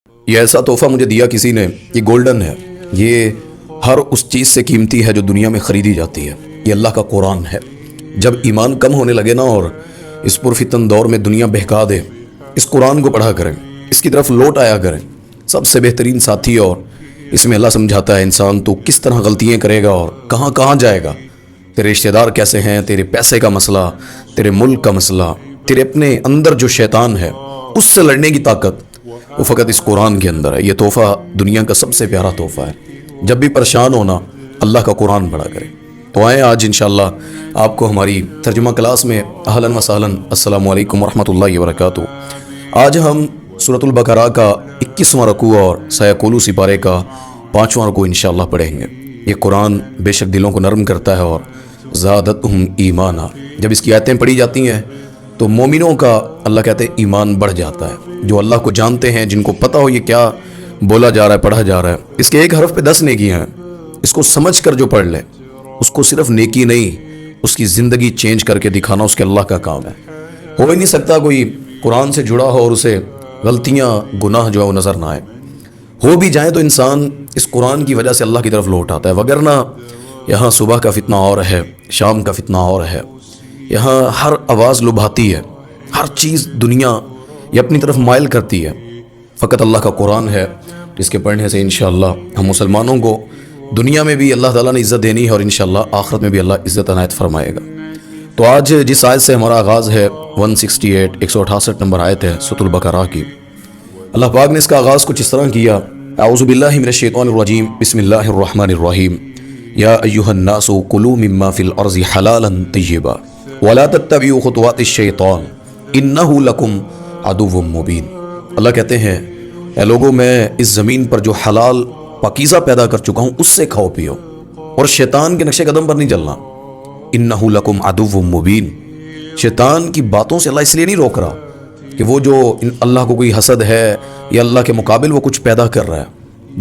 یہ ایسا تحفہ مجھے دیا کسی نے، یہ گولڈن ہے، یہ ہر اس چیز سے قیمتی ہے جو دنیا میں خریدی جاتی ہے۔ یہ اللہ کا قرآن ہے۔ جب ایمان کم ہونے لگے نا اور اس پرفتن دور میں دنیا بہکا دے، اس قرآن کو پڑھا کریں، اس کی طرف لوٹ آیا کریں۔ سب سے بہترین ساتھی، اور اس میں اللہ سمجھاتا ہے انسان تو کس طرح غلطیاں کرے گا اور کہاں کہاں جائے گا، تیرے رشتہ دار کیسے ہیں، تیرے پیسے کا مسئلہ، تیرے ملک کا مسئلہ، تیرے اپنے اندر جو شیطان ہے اس سے لڑنے کی طاقت وہ فقط اس قرآن کے اندر ہے۔ یہ تحفہ دنیا کا سب سے پیارا تحفہ ہے۔ جب بھی پریشان ہونا، اللہ کا قرآن پڑھا کرے۔ تو آئیں آج انشاءاللہ آپ کو ہماری ترجمہ کلاس میں اہلاً و سہلاً السلام علیکم ورحمۃ اللہ وبرکاتہ۔ آج ہم سورۃ البقرہ کا 21واں رکوع اور سیقولوا سپارے کا 5واں رکوع انشاءاللہ پڑھیں گے۔ یہ قرآن بے شک دلوں کو نرم کرتا ہے اور زادتہم ایمانا۔ جب اس کی آیتیں پڑھی جاتی ہیں تو مومنوں کا اللہ کہتے ہیں ایمان بڑھ جاتا ہے۔ جو اللہ کو جانتے ہیں، جن کو پتہ ہو یہ کیا بولا جا رہا ہے، پڑھا جا رہا ہے، اس کے ایک حرف پہ 10 نیکیاں ہیں۔ اس کو سمجھ کر جو پڑھ لے، اس کو صرف نیکی نہیں، اس کی زندگی چینج کر کے دکھانا اس کے اللہ کا کام ہے۔ ہو ہی نہیں سکتا کوئی قرآن سے جڑا ہو اور اسے غلطیاں، گناہ جو ہے وہ نظر نہ آئے۔ ہو بھی جائیں تو انسان اس قرآن کی وجہ سے اللہ کی طرف لوٹ آتا ہے، وگرنہ یہاں صبح کا فتنہ اور ہے، شام کا فتنہ اور ہے۔ یہاں ہر آواز لبھاتی ہے، ہر چیز دنیا یہ اپنی طرف مائل کرتی ہے۔ فقط اللہ کا قرآن ہے جس کے پڑھنے سے انشاءاللہ ہم مسلمانوں کو دنیا میں بھی اللہ تعالیٰ نے عزت دینی ہے اور انشاءاللہ آخرت میں بھی اللہ عزت عنایت فرمائے گا۔ تو آج جس آیت سے ہمارا آغاز ہے 168 168 نمبر آیت ہے سورۃ البقرہ کی، اللہ پاک نے اس کا آغاز کچھ اس طرح کیا: اعوذ باللہ من الشیطان الرجیم، بسم اللہ الرحمن الرحیم، یا ایھا الناس کلوا مما فی الارض حلالا طیبا ولا تتبعوا خطوات الشیطان انہ لکم عدو مبین۔ اللہ کہتے ہیں اے لوگوں، میں اس زمین پر جو حلال پاکیزہ پیدا کر چکا ہوں اس سے کھاؤ پیو، اور شیطان کے نقش قدم پر نہیں چلنا۔ انہ لکم عدو مبین، شیطان کی باتوں سے اللہ اس لیے نہیں روک رہا کہ وہ جو اللہ کو کوئی حسد ہے یا اللہ کے مقابل وہ کچھ پیدا کر رہا ہے،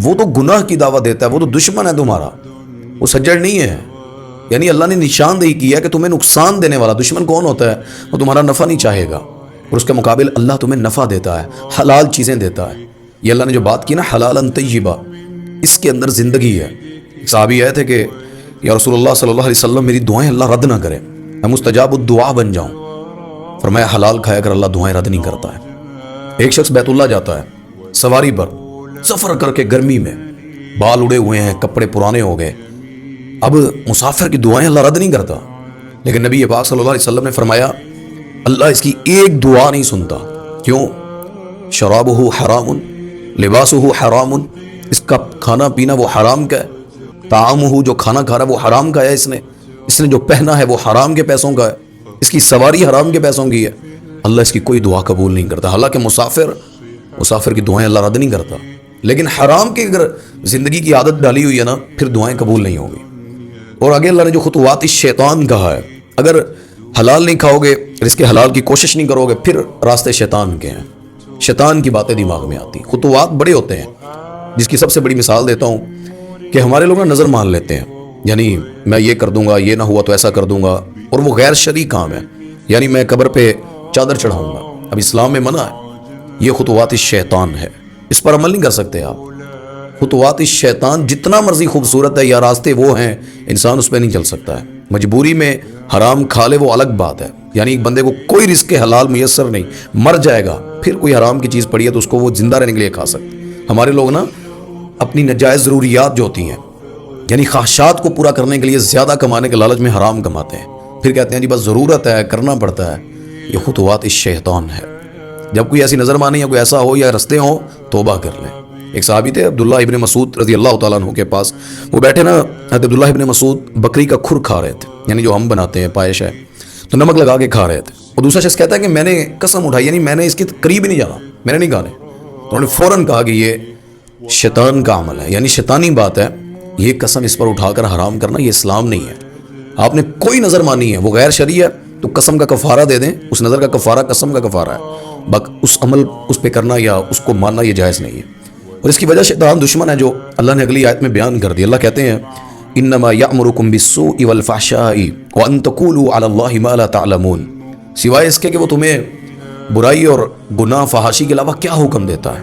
وہ تو گناہ کی دعوت دیتا ہے، وہ تو دشمن ہے تمہارا، وہ سجڑ نہیں ہے۔ یعنی اللہ نے نشاندہی کیا کہ تمہیں نقصان دینے والا دشمن کون ہوتا ہے؟ وہ تمہارا نفع نہیں چاہے گا، اور اس کے مقابل اللہ تمہیں نفع دیتا ہے، حلال چیزیں دیتا ہے۔ یہ اللہ نے جو بات کی نا حلالا طیبا، اس کے اندر زندگی ہے۔ صحابی آئے تھے کہ یا رسول اللہ صلی اللہ علیہ وسلم میری دعائیں اللہ رد نہ کرے، میں مستجاب الدعا بن جاؤں۔ فرمایا حلال کھایا کر اللہ دعائیں رد نہیں کرتا ہے۔ ایک شخص بیت اللہ جاتا ہے سواری پر، سفر کر کے گرمی میں، بال اڑے ہوئے ہیں، کپڑے پرانے ہو گئے، اب مسافر کی دعائیں اللہ رد نہیں کرتا، لیکن نبی پاک صلی اللہ علیہ وسلم نے فرمایا اللہ اس کی ایک دعا نہیں سنتا۔ کیوں؟ شرابہ حرام، لباسہ حرام، اس کا کھانا پینا وہ حرام کا ہے، طعامہ جو کھانا کھا رہا ہے وہ حرام کا ہے، اس نے جو پہنا ہے وہ حرام کے پیسوں کا ہے، اس کی سواری حرام کے پیسوں کی ہے، اللہ اس کی کوئی دعا قبول نہیں کرتا۔ حالانکہ مسافر کی دعائیں اللہ رد نہیں کرتا، لیکن حرام کی اگر زندگی کی عادت ڈالی ہوئی ہے نا، پھر دعائیں قبول نہیں ہوں گی۔ اور آگے اللہ نے جو خطوات الشیطان کہا ہے، اگر حلال نہیں کھاؤ گے، رزق حلال کی کوشش نہیں کرو گے، پھر راستے شیطان کے ہیں، شیطان کی باتیں دماغ میں آتی۔ خطوات بڑے ہوتے ہیں، جس کی سب سے بڑی مثال دیتا ہوں کہ ہمارے لوگ نظر مان لیتے ہیں، یعنی میں یہ کر دوں گا، یہ نہ ہوا تو ایسا کر دوں گا، اور وہ غیر شرعی کام ہے، یعنی میں قبر پہ چادر چڑھاؤں گا، اب اسلام میں منع ہے۔ یہ خطوات الشیطان ہے، اس پر عمل نہیں کر سکتے آپ۔ خطوات الشیطان جتنا مرضی خوبصورت ہے یا راستے وہ ہیں، انسان اس پہ نہیں چل سکتا ہے۔ مجبوری میں حرام کھا لے وہ الگ بات ہے، یعنی ایک بندے کو کوئی رزق حلال میسر نہیں، مر جائے گا، پھر کوئی حرام کی چیز پڑی ہے تو اس کو وہ زندہ رہنے کے لیے کھا سکتے۔ ہمارے لوگ نا اپنی ناجائز ضروریات جو ہوتی ہیں، یعنی خواہشات کو پورا کرنے کے لیے زیادہ کمانے کے لالچ میں حرام کماتے ہیں، پھر کہتے ہیں جی بس ضرورت ہے کرنا پڑتا ہے۔ یہ خطوات الشیطان ہے۔ جب کوئی ایسی نظر مانی یا کوئی ایسا ہو یا رستے ہوں، توبہ کر لیں۔ ایک صحابی تھے عبداللہ ابن مسعود رضی اللہ تعالیٰ عنہ کے پاس، وہ بیٹھے نا، حضرت عبداللہ ابن مسعود بکری کا کھر کھا رہے تھے، یعنی جو ہم بناتے ہیں پائش ہے، تو نمک لگا کے کھا رہے تھے۔ اور دوسرا شخص کہتا ہے کہ میں نے قسم اٹھائی، یعنی میں نے اس کے قریب ہی نہیں جانا، میں نے نہیں کھانے۔ تو انہوں نے فوراً کہا کہ یہ شیطان کا عمل ہے، یعنی شیطانی بات ہے، یہ قسم اس پر اٹھا کر حرام کرنا یہ اسلام نہیں ہے۔ آپ نے کوئی نظر مانی ہے وہ غیر شرعی ہے تو قسم کا کفارہ دے دیں، اس نظر کا کفارہ قسم کا کفارہ ہے، اس عمل اس پہ کرنا یا اس کو ماننا یہ جائز نہیں ہے۔ اور اس کی وجہ شیطان دشمن ہے جو اللہ نے اگلی آیت میں بیان کر دی۔ اللہ کہتے ہیں انما یأمرکم بالسوء والفحشاء وان تقولوا علی اللہ ما لا تعلمون، سوائے اس کے کہ وہ تمہیں برائی اور گناہ فحاشی کے علاوہ کیا حکم دیتا ہے؟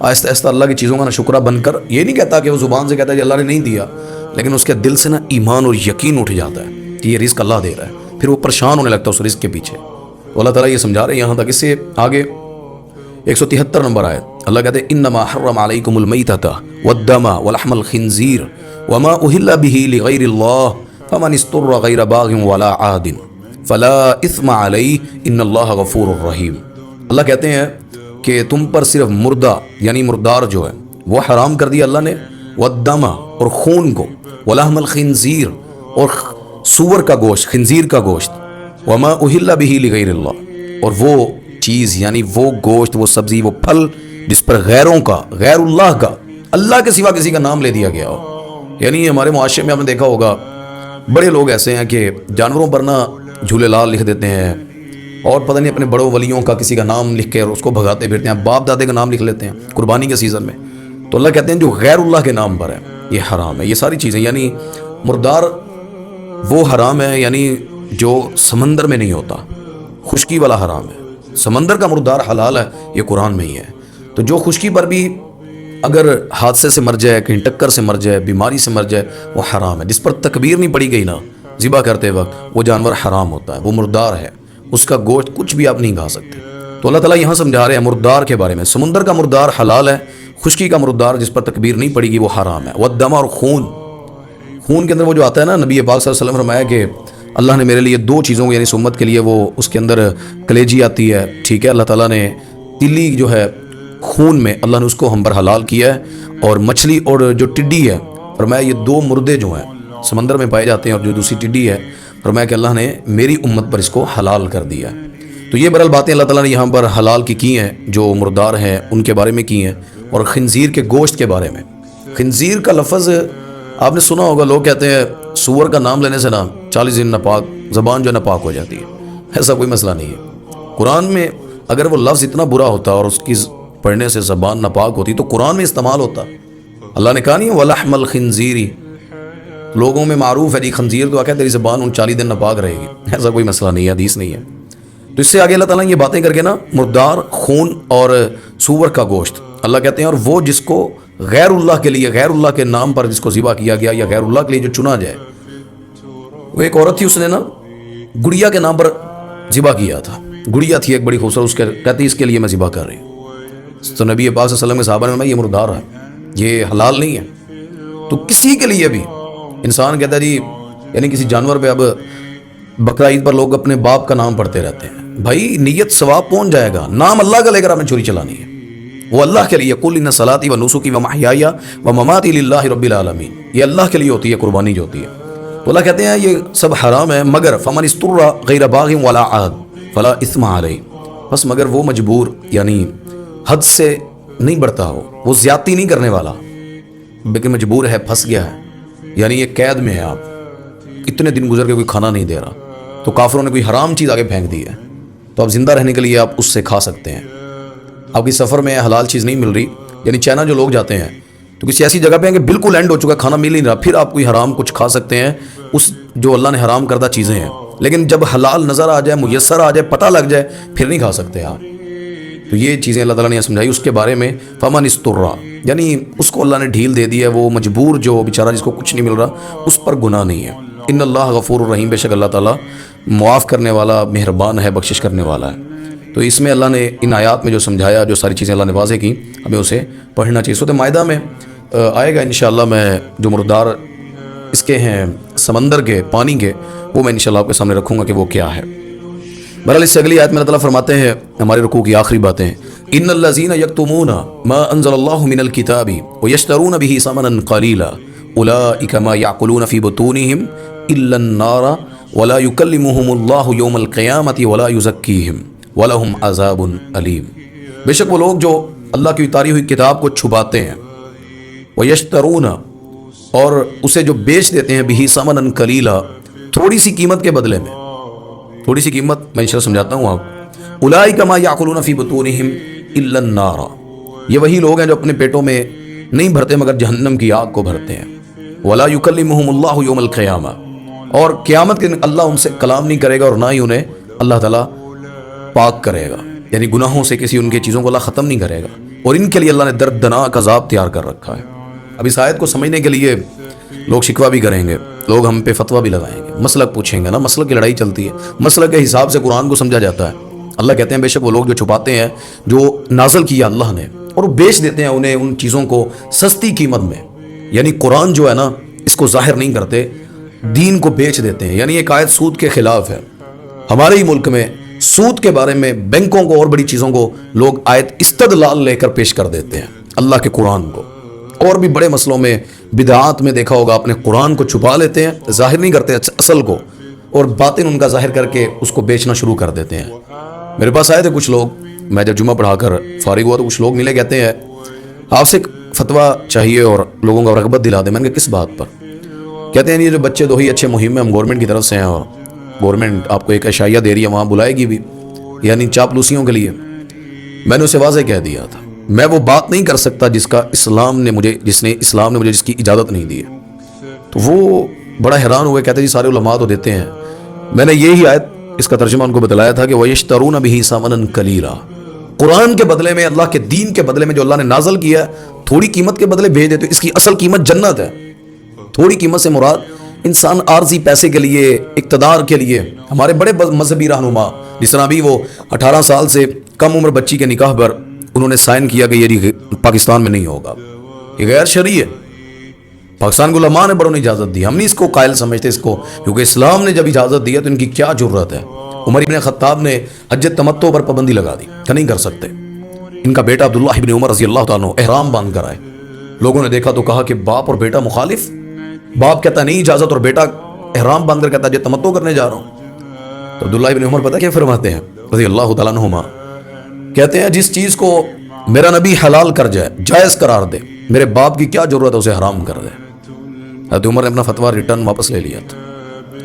آہستہ آہستہ اللہ کی چیزوں کا نا شکرہ بن کر یہ نہیں کہتا کہ وہ زبان سے کہتا ہے کہ اللہ نے نہیں دیا، لیکن اس کے دل سے نا ایمان اور یقین اٹھ جاتا ہے کہ یہ رزق اللہ دے رہا ہے، پھر وہ پریشان ہونے لگتا ہے اس رزق کے پیچھے۔ تو اللہ تعالیٰ یہ سمجھا رہے ہیں یہاں تک۔ اس سے آگے 173 نمبر آیت اللہ کہتے ہیں انما حرم علیکم المیتۃ والدم ولحم الخنزیر وما اہل به لغیر اللہ فمن اضطر غیر باغ ولا عاد فلا اثم علیہ ان اللہ غفور رحیم۔ اللہ کہتے ہیں کہ تم پر صرف مردہ یعنی مردار جو ہے وہ حرام کر دیا اللہ نے، والدم اور خون کو، ولحم الخنزیر اور سور کا گوشت، خنزیر کا گوشت، وما اہل به لغیر اللہ اور وہ چیز یعنی وہ گوشت، وہ سبزی، وہ پھل جس پر غیروں کا، غیر اللہ کا، اللہ کے سوا کسی کا نام لے دیا گیا ہو۔ یعنی ہمارے معاشرے میں آپ نے دیکھا ہوگا بڑے لوگ ایسے ہیں کہ جانوروں پر نا جھولے لال لکھ دیتے ہیں اور پتہ نہیں اپنے بڑوں ولیوں کا کسی کا نام لکھ کے اس کو بھگاتے پھرتے ہیں، باپ دادے کا نام لکھ لیتے ہیں قربانی کے سیزن میں۔ تو اللہ کہتے ہیں جو غیر اللہ کے نام پر ہے یہ حرام ہے۔ یہ ساری چیزیں یعنی مردار وہ حرام ہے یعنی جو سمندر میں نہیں ہوتا، خشکی والا حرام ہے۔ سمندر کا مردار حلال ہے، یہ قرآن میں ہی ہے۔ تو جو خشکی پر بھی اگر حادثے سے مر جائے، کہیں ٹکر سے مر جائے، بیماری سے مر جائے، وہ حرام ہے۔ جس پر تکبیر نہیں پڑی گئی نا ذبح کرتے وقت، وہ جانور حرام ہوتا ہے، وہ مردار ہے، اس کا گوشت کچھ بھی آپ نہیں کھا سکتے۔ تو اللہ تعالیٰ یہاں سمجھا رہے ہیں مردار کے بارے میں، سمندر کا مردار حلال ہے، خشکی کا مردار جس پر تکبیر نہیں پڑے گی وہ حرام ہے۔ والدم اور خون، خون کے اندر وہ جو آتا ہے نا، نبی پاک صلی اللہ علیہ وسلم فرمایا کہ اللہ نے میرے لیے دو چیزوں کو یعنی امت کے لیے وہ اس کے اندر کلیجی آتی ہے، ٹھیک ہے، اللہ تعالیٰ نے تلی جو ہے خون میں اللہ نے اس کو ہم پر حلال کیا ہے، اور مچھلی اور جو ٹڈی ہے فرمایا یہ دو مردے جو ہیں سمندر میں پائے جاتے ہیں، اور جو دوسری ٹڈی ہے فرمایا کہ اللہ نے میری امت پر اس کو حلال کر دیا۔ تو یہ بہرحال باتیں اللہ تعالیٰ نے یہاں پر حلال کی ہیں، جو مردار ہیں ان کے بارے میں کی ہیں، اور خنزیر کے گوشت کے بارے میں۔ خنزیر کا لفظ آپ نے سنا ہوگا، لوگ کہتے ہیں سور کا نام لینے سے نا 40 دن ناپاک، زبان جو ناپاک ہو جاتی ہے۔ ایسا کوئی مسئلہ نہیں ہے۔ قرآن میں اگر وہ لفظ اتنا برا ہوتا اور اس کی پڑھنے سے زبان ناپاک ہوتی تو قرآن میں استعمال ہوتا۔ اللہ نے کہا نہیں وَلَحْمَ الْخِنْزِيرِ، لوگوں میں معروف ہے جی خنزیر تو آ تیری زبان 39 دن ناپاک رہے گی، ایسا کوئی مسئلہ نہیں ہے، حدیث نہیں ہے۔ تو اس سے آگے اللہ تعالیٰ نے یہ باتیں کر کے نا مردار، خون اور سور کا گوشت، اللہ کہتے ہیں اور وہ جس کو غیر اللہ کے لیے، غیر اللہ کے نام پر جس کو ذبح کیا گیا یا غیر اللہ کے لیے جو چنا جائے۔ وہ ایک عورت تھی، اس نے نا گڑیا کے نام پر ذبح کیا تھا، گڑیا تھی ایک بڑی خوبصورت، اس کے کہتی اس کے لیے میں ذبح کر رہی ہوں۔ تو نبی پاک صلی اللہ علیہ وسلم کے صحابہ نے فرمایا یہ مردار ہے، یہ حلال نہیں ہے۔ تو کسی کے لیے بھی انسان کہتا ہے جی یعنی کسی جانور پہ، اب بقرہ عید پر لوگ اپنے باپ کا نام پڑھتے رہتے ہیں، بھائی نیت ثواب پہنچ جائے گا، نام اللہ کا لے کر آپ نے چوری چلانی ہے، وہ اللہ کے لیے، قل ان صلاتی و نسکی و محیای و مماتی للہ رب العالمین، یہ اللہ کے لیے ہوتی ہے قربانی جو ہوتی ہے۔ تو اللہ کہتے ہیں یہ سب حرام ہے، مگر فمن اضطر غیر باغ ولا عاد فلا اثم علیہ، بس مگر وہ مجبور یعنی حد سے نہیں بڑھتا ہو، وہ زیادتی نہیں کرنے والا، لیکن مجبور ہے، پھنس گیا ہے، یعنی یہ قید میں ہے، آپ اتنے دن گزر کے کوئی کھانا نہیں دے رہا، تو کافروں نے کوئی حرام چیز آگے پھینک دی ہے، تو اب زندہ رہنے کے لیے آپ اس سے کھا سکتے ہیں۔ آپ کی سفر میں حلال چیز نہیں مل رہی، یعنی چائنا جو لوگ جاتے ہیں تو کسی ایسی جگہ پہ ہیں کہ بالکل اینڈ ہو چکا، کھانا مل نہیں رہا، پھر آپ کوئی حرام کچھ کھا سکتے ہیں، اس جو اللہ نے حرام کردہ چیزیں ہیں، لیکن جب حلال نظر آ جائے، میسر آ جائے، پتہ لگ جائے، پھر نہیں کھا سکتے آپ۔ تو یہ چیزیں اللہ تعالیٰ نے سمجھائی اس کے بارے میں، فمن اضطر یعنی اس کو اللہ نے ڈھیل دے دی ہے، وہ مجبور جو بیچارہ جس کو کچھ نہیں مل رہا اس پر گناہ نہیں ہے۔ ان اللہ غفور الرحیم، بے شک اللہ تعالیٰ معاف کرنے والا، مہربان ہے، بخشش کرنے والا ہے۔ تو اس میں اللہ نے ان آیات میں جو سمجھایا، جو ساری چیزیں اللہ نے واضح کی، ہمیں اسے پڑھنا چاہیے۔ سورۃ مائدہ میں آئے گا انشاءاللہ، میں جو مردار اس کے ہیں سمندر کے، پانی کے، وہ میں انشاءاللہ آپ کے سامنے رکھوں گا کہ وہ کیا ہے۔ بہرحال اس سے اگلی آیت میں اللہ تعالیٰ فرماتے ہیں ہمارے رکوع کی آخری باتیں، ان الذین یکتمون ما انزل اللہ من الکتاب ویشترون به ثمنا قلیلا اولئک ما یعقلون فی بطونہم الا النار ولا یکلمہم اللہ یوم القیامۃ ولا یزکیہم وَلَهُمْ عَذَابٌ أَلِيمٌ، بے شک وہ لوگ جو اللہ کی اتاری ہوئی کتاب کو چھپاتے ہیں، وَيَشْتَرُونَ اور اسے جو بیچ دیتے ہیں، بِهِ ثَمَنًا قَلِيلًا تھوڑی سی قیمت کے بدلے میں، تھوڑی سی قیمت میں انشاءاللہ سمجھاتا ہوں آپ۔ أُولَئِكَ مَا يَأْكُلُونَ فِي بُطُونِهِمْ إِلَّا النَّارَ، یہ وہی لوگ ہیں جو اپنے پیٹوں میں نہیں بھرتے مگر جہنم کی آگ کو بھرتے ہیں۔ وَلَا يُكَلِّمُهُمُ اللَّهُ يَوْمَ الْقِيَامَةِ، اور قیامت کے دن اللہ ان سے کلام نہیں کرے گا اور نہ ہی انہیں اللہ تعالیٰ پاک کرے گا۔ یعنی گناہوں سے کسی ان کی چیزوں کو اللہ ختم نہیں کرے گا، اور ان کے لیے اللہ نے دردناک عذاب تیار کر رکھا ہے۔ اب اس آیت کو سمجھنے کے لیے لوگ شکوہ بھی کریں گے، لوگ ہم پہ فتویٰ بھی لگائیں گے، مسلک پوچھیں گے نا، مسلک کی لڑائی چلتی ہے، مسلک کے حساب سے قرآن کو سمجھا جاتا ہے۔ اللہ کہتے ہیں بے شک وہ لوگ جو چھپاتے ہیں جو نازل کیا اللہ نے، اور بیچ دیتے ہیں انہیں ان چیزوں کو سستی قیمت میں، یعنی قرآن جو ہے نا اس کو ظاہر نہیں کرتے، دین کو بیچ دیتے ہیں۔ یعنی ایک آیت سود کے خلاف ہے۔ ہمارے ہی ملک میں سود کے بارے میں بینکوں کو اور بڑی چیزوں کو لوگ آیت استدلال لے کر پیش کر دیتے ہیں اللہ کے قرآن کو، اور بھی بڑے مسئلوں میں بدعات میں دیکھا ہوگا اپنے قرآن کو چھپا لیتے ہیں، ظاہر نہیں کرتے اصل کو، اور باطن ان کا ظاہر کر کے اس کو بیچنا شروع کر دیتے ہیں۔ میرے پاس آئے تھے کچھ لوگ، میں جب جمعہ پڑھا کر فارغ ہوا تو کچھ لوگ ملے، کہتے ہیں آپ سے فتویٰ چاہیے اور لوگوں کو رغبت دلا دیں۔ میں نے کہا کس بات پر؟ کہتے ہیں یہ جو بچے دو ہی اچھے مہم میں ہم گورنمنٹ کی طرف سے ہیں، اور گورنمنٹ آپ کو ایک اشائیہ دے رہی ہے، وہاں بلائے گی بھی، یعنی چاپلوسیوں کے لیے۔ میں نے اسے واضح کہہ دیا تھا میں وہ بات نہیں کر سکتا جس کا اسلام نے مجھے جس کی اجازت نہیں دی ہے۔ تو وہ بڑا حیران ہوئے، کہتے جی سارے علماء تو دیتے ہیں۔ میں نے یہی آیت اس کا ترجمہ ان کو بتلایا تھا کہ وَيَشْتَرُونَ بِهِ ثَمَنًا قَلِيلًا، قرآن کے بدلے میں، اللہ کے دین کے بدلے میں جو اللہ نے نازل کیا ہے، تھوڑی قیمت کے بدلے بھیج دیتے۔ اس کی اصل قیمت جنت ہے۔ تھوڑی قیمت سے مراد انسان عارضی پیسے کے لیے، اقتدار کے لیے، ہمارے بڑے مذہبی رہنما جس طرح بھی وہ 18 سال سے کم عمر بچی کے نکاح پر انہوں نے سائن کیا کہ یہ پاکستان میں نہیں ہوگا، یہ غیر شرعی ہے، پاکستان کے علماء نے بڑوں نے اجازت دی، ہم نہیں اس کو قائل سمجھتے اس کو، کیونکہ اسلام نے جب اجازت دی ہے تو ان کی کیا جرت ہے۔ عمر ابن خطاب نے حج تمتع پر پابندی لگا دی کہ نہیں کر سکتے۔ ان کا بیٹا عبداللہ ابن عمر رضی اللہ تعالیٰ عنہ احرام باندھ کر آئے، لوگوں نے دیکھا تو کہا کہ باپ اور بیٹا مخالف، باپ کہتا نہیں اجازت، اور بیٹا احرام باندھ کر کہتا حج تمتع کرنے جا رہا ہوں۔ تو عبداللہ ابن عمر پتہ کیا فرماتے ہیں رضی اللہ تعالیٰ عنہما، کہتے ہیں جس چیز کو میرا نبی حلال کر جائے، جائز قرار دے، میرے باپ کی کیا ضرورت ہے اسے حرام کر دے۔ حضرت عمر نے اپنا فتویٰ ریٹرن واپس لے لیا تھا۔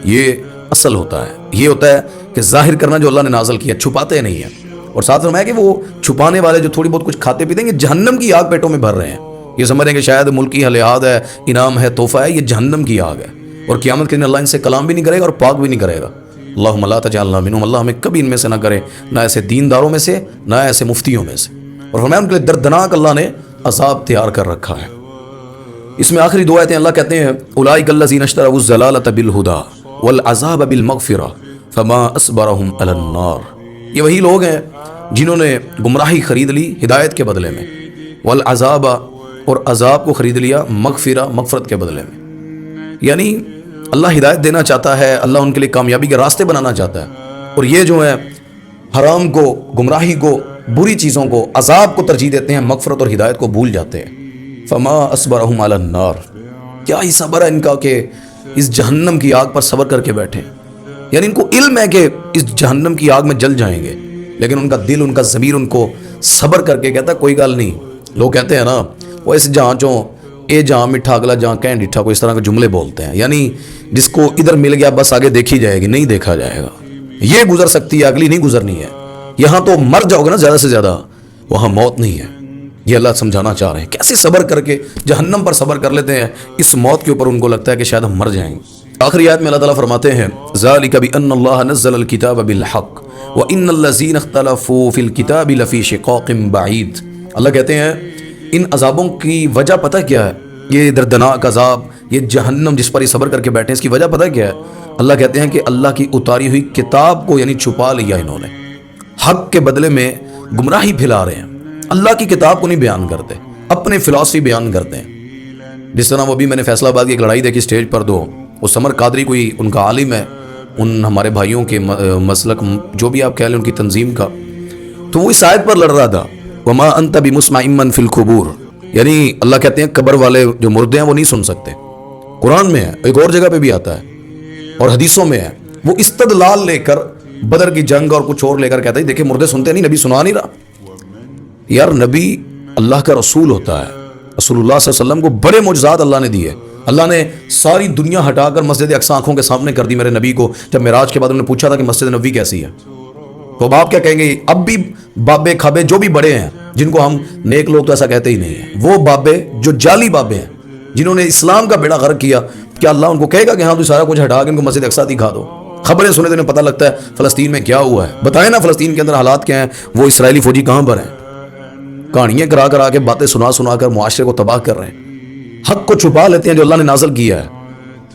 یہ اصل ہوتا ہے، یہ ہوتا ہے کہ ظاہر کرنا جو اللہ نے نازل کیا، چھپاتے نہیں ہیں۔ اور ساتھ فرمایا کہ وہ چھپانے والے جو تھوڑی بہت کچھ کھاتے پیتے ہیں، یہ جہنم کی آگ پیٹوں میں بھر رہے ہیں۔ یہ سمجھ رہے ہیں کہ شاید ملکی لحاظ ہے، انعام ہے، تحفہ ہے، یہ جہنم کی آگ ہے، اور قیامت کے دن اللہ ان سے کلام بھی نہیں کرے گا اور پاک بھی نہیں کرے گا۔ اللہم لا تجعلنا منہم، اللہ ہمیں کبھی ان میں سے نہ کرے، نہ ایسے دینداروں میں سے، نہ ایسے مفتیوں میں سے۔ اور فرمایا ان کے لیے دردناک اللہ نے عذاب تیار کر رکھا ہے۔ اس میں آخری دو آیتیں اللہ کہتے ہیں اولئک الذین اشتروا الضلالۃ بالہدی والعذاب بالمغفرہ فما اصبرهم علی النار، یہ وہی لوگ ہیں جنہوں نے گمراہی خرید لی ہدایت کے بدلے میں، والعذاب، اور عذاب کو خرید لیا مغفرت کے بدلے میں۔ یعنی اللہ ہدایت دینا چاہتا ہے، اللہ ان کے لیے کامیابی کے راستے بنانا چاہتا ہے، اور یہ جو ہے حرام کو، گمراہی کو، بری چیزوں کو، عذاب کو ترجیح دیتے ہیں، مغفرت اور ہدایت کو بھول جاتے ہیں۔ فما اصبرهم علی النار، کیا ہی صبر ہے ان کا کہ اس جہنم کی آگ پر صبر کر کے بیٹھے، یعنی ان کو علم ہے کہ اس جہنم کی آگ میں جل جائیں گے، لیکن ان کا دل، ان کا ضمیر ان کو صبر کر کے کہتا ہے کوئی گل نہیں۔ لوگ کہتے ہیں نا وہ اس جہاں چوں اے جہاں میٹھا اگلا جہاں کہیں ڈٹھا، کوئی اس طرح کے جملے بولتے ہیں، یعنی جس کو ادھر مل گیا بس آگے دیکھی جائے گی، نہیں دیکھا جائے گا، یہ گزر سکتی ہے اگلی نہیں گزرنی ہے، یہاں تو مر جاؤ گے نا زیادہ سے زیادہ، وہاں موت نہیں ہے۔ یہ اللہ سمجھانا چاہ رہے ہیں کیسے صبر کر کے جہنم پر صبر کر لیتے ہیں، اس موت کے اوپر ان کو لگتا ہے کہ شاید ہم مر جائیں گے۔ آخری آیت میں اللہ تعالیٰ فرماتے ہیں ذالک بان اللہ نزل الکتاب بالحق وان الذین اختلفوا فی الکتاب لفی شقاق بعید۔ اللہ کہتے ہیں ان عذابوں کی وجہ پتہ کیا ہے؟ یہ دردناک عذاب، یہ جہنم جس پر یہ صبر کر کے بیٹھے ہیں، اس کی وجہ پتہ کیا ہے؟ اللہ کہتے ہیں کہ اللہ کی اتاری ہوئی کتاب کو یعنی چھپا لیا انہوں نے، حق کے بدلے میں گمراہی پھیلا رہے ہیں، اللہ کی کتاب کو نہیں بیان کرتے، اپنے فلسفی بیان کرتے ہیں۔ جس طرح وہ بھی میں نے فیصلہ آباد کی ایک لڑائی دیکھی اسٹیج پر، دو وہ سمر قادری کوئی ان کا عالم ہے، ان ہمارے بھائیوں کے مسلک جو بھی آپ کہہ لیں ان کی تنظیم کا، تو وہ اس آیت پر لڑ رہا تھا وما انت بمسمع من فی القبور، یعنی اللہ کہتے ہیں قبر والے جو مردے ہیں وہ نہیں سن سکتے۔ قرآن میں ہے، ایک اور جگہ پہ بھی آتا ہے اور حدیثوں میں ہے۔ وہ استدلال لے کر بدر کی جنگ اور کچھ اور لے کر کہتا ہے دیکھیں مردے سنتے نہیں، نبی سنا نہیں رہا۔ یار نبی اللہ کا رسول ہوتا ہے، رسول اللہ صلی اللہ علیہ وسلم کو بڑے معجزات اللہ نے دیے، اللہ نے ساری دنیا ہٹا کر مسجد اقصی آنکھوں کے سامنے کر دی میرے نبی کو۔ جب معراج کے بعد انہوں نے پوچھا تھا کہ مسجد نبوی کیسی ہے، تو اب آپ کیا کہیں گے؟ اب بھی بابے کھابے جو بھی بڑے ہیں، جن کو ہم نیک لوگ تو ایسا کہتے ہی نہیں ہیں، وہ بابے جو جعلی بابے ہیں جنہوں نے اسلام کا بیڑا غرق کیا، کیا اللہ ان کو کہے گا کہ ہاں تو سارا کچھ ہٹا کے ان کو مسجد اقصی دکھا دو؟ خبریں سنے تو انہیں پتہ لگتا ہے فلسطین میں کیا ہوا ہے. بتائیں نا فلسطین کے اندر حالات کیا ہیں, وہ اسرائیلی فوجی کہاں پر ہیں, کہانیاں کرا کے باتیں سنا کر معاشرے کو تباہ کر رہے ہیں, حق کو چھپا لیتے ہیں جو اللہ نے نازل کیا ہے.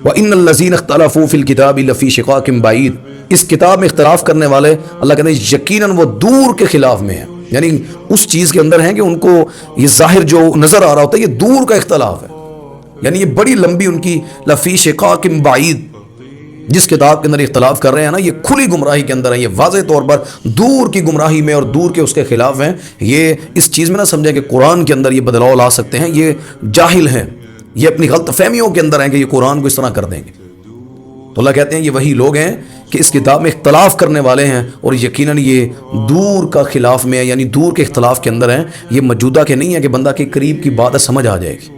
وَإِنَّ الَّذِينَ اخْتَلَفُوا فِي الْكِتَابِ لَفِي شِقَاقٍ بَعِيدٍ, اس کتاب میں اختلاف کرنے والے اللہ کہتے ہیں یقیناً وہ دور کے خلاف میں ہیں, یعنی اس چیز کے اندر ہیں کہ ان کو یہ ظاہر جو نظر آ رہا ہوتا ہے یہ دور کا اختلاف ہے, یعنی یہ بڑی لمبی ان کی لفی شقاق بعید, جس کتاب کے اندر اختلاف کر رہے ہیں نا یہ کھلی گمراہی کے اندر ہیں, یہ واضح طور پر دور کی گمراہی میں اور دور کے اس کے خلاف ہیں. یہ اس چیز میں نہ سمجھیں کہ قرآن کے اندر یہ بدلاؤ لا سکتے ہیں, یہ جاہل ہیں, یہ اپنی غلط فہمیوں کے اندر ہیں کہ یہ قرآن کو اس طرح کر دیں گے. تو اللہ کہتے ہیں یہ وہی لوگ ہیں کہ اس کتاب میں اختلاف کرنے والے ہیں اور یقیناً یہ دور کا خلاف میں, یعنی دور کے اختلاف کے اندر ہیں, یہ موجودہ کے نہیں ہے کہ بندہ کے قریب کی بات سمجھ آ جائے گی.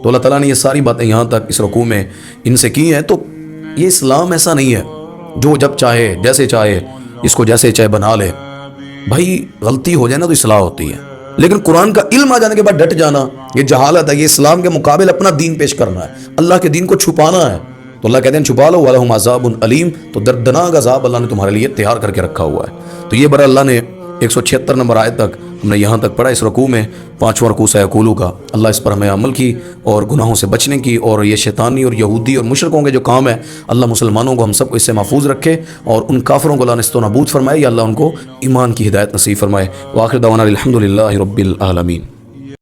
تو اللہ تعالیٰ نے یہ ساری باتیں یہاں تک اس رکوع میں ان سے کی ہیں. تو یہ اسلام ایسا نہیں ہے جو جب چاہے جیسے چاہے اس کو جیسے چاہے بنا لے. بھائی غلطی ہو جائے نا تو اصلاح ہوتی ہے, لیکن قرآن کا علم آ جانے کے بعد ڈٹ جانا یہ جہالت ہے. یہ اسلام کے مقابل اپنا دین پیش کرنا ہے, اللہ کے دین کو چھپانا ہے. تو اللہ کہتے ہیں چھپا لو وَلَهُمْ عَذَابٌ عَلِيمٌ, تو دردناک عذاب اللہ نے تمہارے لیے تیار کر کے رکھا ہوا ہے. تو یہ برا اللہ نے 176 نمبر آیت تک ہم نے یہاں تک پڑھا اس رکوع میں, 5واں رکوع سیقولو کا. اللہ اس پر ہمیں عمل کی اور گناہوں سے بچنے کی, اور یہ شیطانی اور یہودی اور مشرکوں کے جو کام ہے اللہ مسلمانوں کو ہم سب کو اس سے محفوظ رکھے, اور ان کافروں کو اللہ نست و نابود فرمائے, یا اللہ ان کو ایمان کی ہدایت نصیب فرمائے. وآخر دعوانا الحمدللہ رب العالمین.